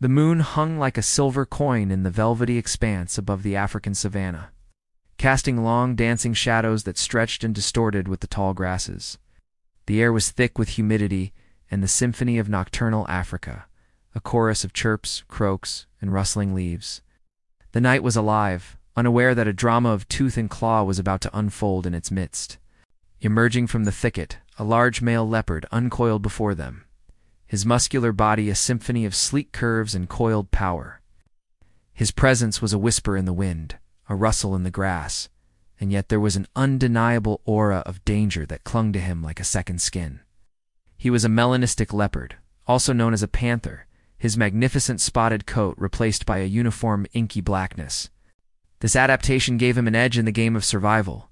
The moon hung like a silver coin in the velvety expanse above the African savanna, casting long dancing shadows that stretched and distorted with the tall grasses. The air was thick with humidity and the symphony of nocturnal Africa, a chorus of chirps, croaks, and rustling leaves. The night was alive, unaware that a drama of tooth and claw was about to unfold in its midst. Emerging from the thicket, a large male leopard uncoiled before them, his muscular body a symphony of sleek curves and coiled power. His presence was a whisper in the wind, a rustle in the grass, and yet there was an undeniable aura of danger that clung to him like a second skin. He was a melanistic leopard, also known as a panther, his magnificent spotted coat replaced by a uniform inky blackness. This adaptation gave him an edge in the game of survival,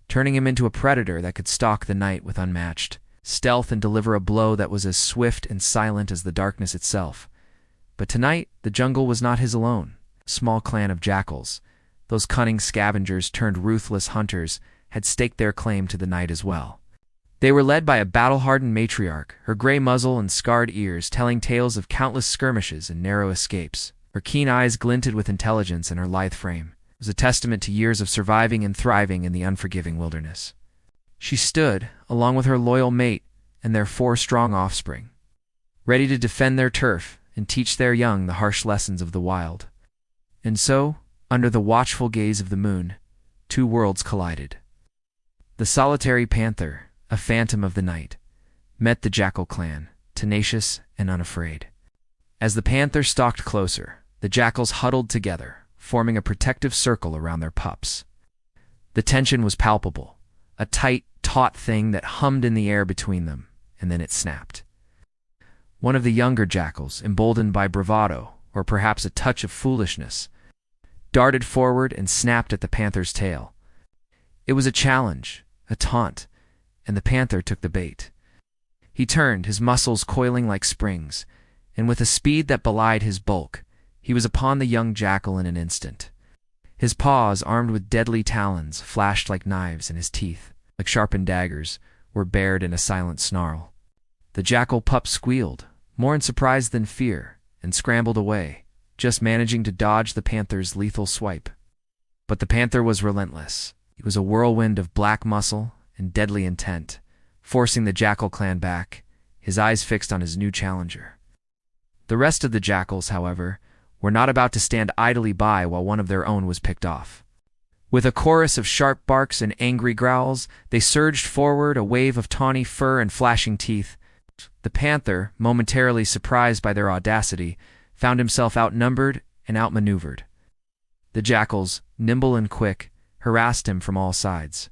turning him into a predator that could stalk the night with unmatched stealth and deliver a blow that was as swift and silent as the darkness itself. But tonight, the jungle was not his alone. A small clan of jackals, those cunning scavengers turned ruthless hunters, had staked their claim to the night as well. They were led by a battle-hardened matriarch, her gray muzzle and scarred ears telling tales of countless skirmishes and narrow escapes. Her keen eyes glinted with intelligence, and her lithe frame was a testament to years of surviving and thriving in the unforgiving wilderness. She stood, along with her loyal mate and their 4 strong offspring, ready to defend their turf and teach their young the harsh lessons of the wild. And so, under the watchful gaze of the moon, 2 worlds collided. The solitary panther, a phantom of the night, met the jackal clan, tenacious and unafraid. As the panther stalked closer, the jackals huddled together, forming a protective circle around their pups. The tension was palpable, a tight, taut thing that hummed in the air between them, and then it snapped. One of the younger jackals, emboldened by bravado, or perhaps a touch of foolishness, darted forward and snapped at the panther's tail. It was a challenge, a taunt, and the panther took the bait. He turned, his muscles coiling like springs, and with a speed that belied his bulk, he was upon the young jackal in an instant. His paws, armed with deadly talons, flashed like knives, and his teeth, like sharpened daggers, were bared in a silent snarl. The jackal pup squealed, more in surprise than fear, and scrambled away, just managing to dodge the panther's lethal swipe. But the panther was relentless. He was a whirlwind of black muscle and deadly intent, forcing the jackal clan back, his eyes fixed on his new challenger. The rest of the jackals, however, were not about to stand idly by while one of their own was picked off. With a chorus of sharp barks and angry growls, they surged forward, a wave of tawny fur and flashing teeth. The panther, momentarily surprised by their audacity, found himself outnumbered and outmaneuvered. The jackals, nimble and quick, harassed him from all sides,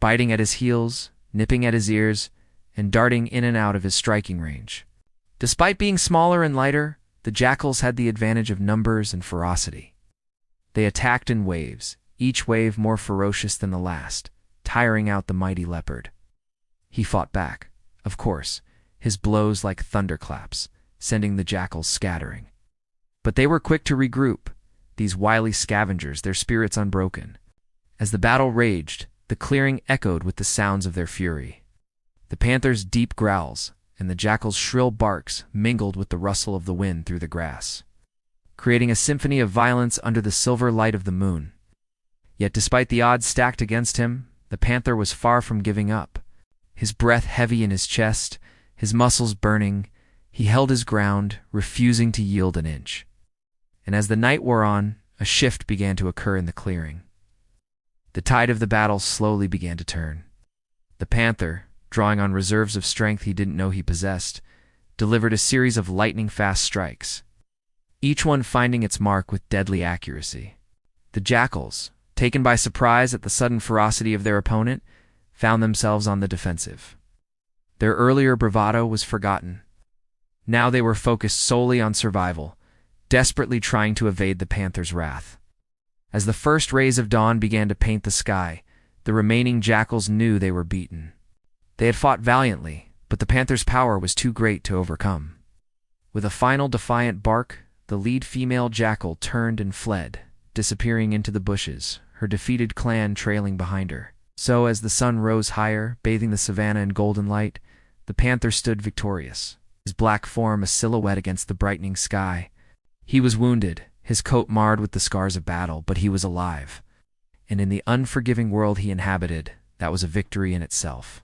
biting at his heels, nipping at his ears, and darting in and out of his striking range. Despite being smaller and lighter, the jackals had the advantage of numbers and ferocity. They attacked in waves, each wave more ferocious than the last, tiring out the mighty leopard. He fought back, of course, his blows like thunderclaps, sending the jackals scattering. But they were quick to regroup, these wily scavengers, their spirits unbroken. As the battle raged, the clearing echoed with the sounds of their fury. The panther's deep growls and the jackal's shrill barks mingled with the rustle of the wind through the grass, creating a symphony of violence under the silver light of the moon. Yet despite the odds stacked against him, the panther was far from giving up. His breath heavy in his chest, his muscles burning, he held his ground, refusing to yield an inch. And as the night wore on, a shift began to occur in the clearing. The tide of the battle slowly began to turn. The panther, drawing on reserves of strength he didn't know he possessed, delivered a series of lightning-fast strikes, each one finding its mark with deadly accuracy. The jackals, taken by surprise at the sudden ferocity of their opponent, found themselves on the defensive. Their earlier bravado was forgotten. Now they were focused solely on survival, desperately trying to evade the panther's wrath. As the first rays of dawn began to paint the sky, the remaining jackals knew they were beaten. They had fought valiantly, but the panther's power was too great to overcome. With a final defiant bark, the lead female jackal turned and fled, disappearing into the bushes, her defeated clan trailing behind her. So as the sun rose higher, bathing the savanna in golden light, the panther stood victorious, his black form a silhouette against the brightening sky. He was wounded, his coat marred with the scars of battle, but he was alive. And in the unforgiving world he inhabited, that was a victory in itself.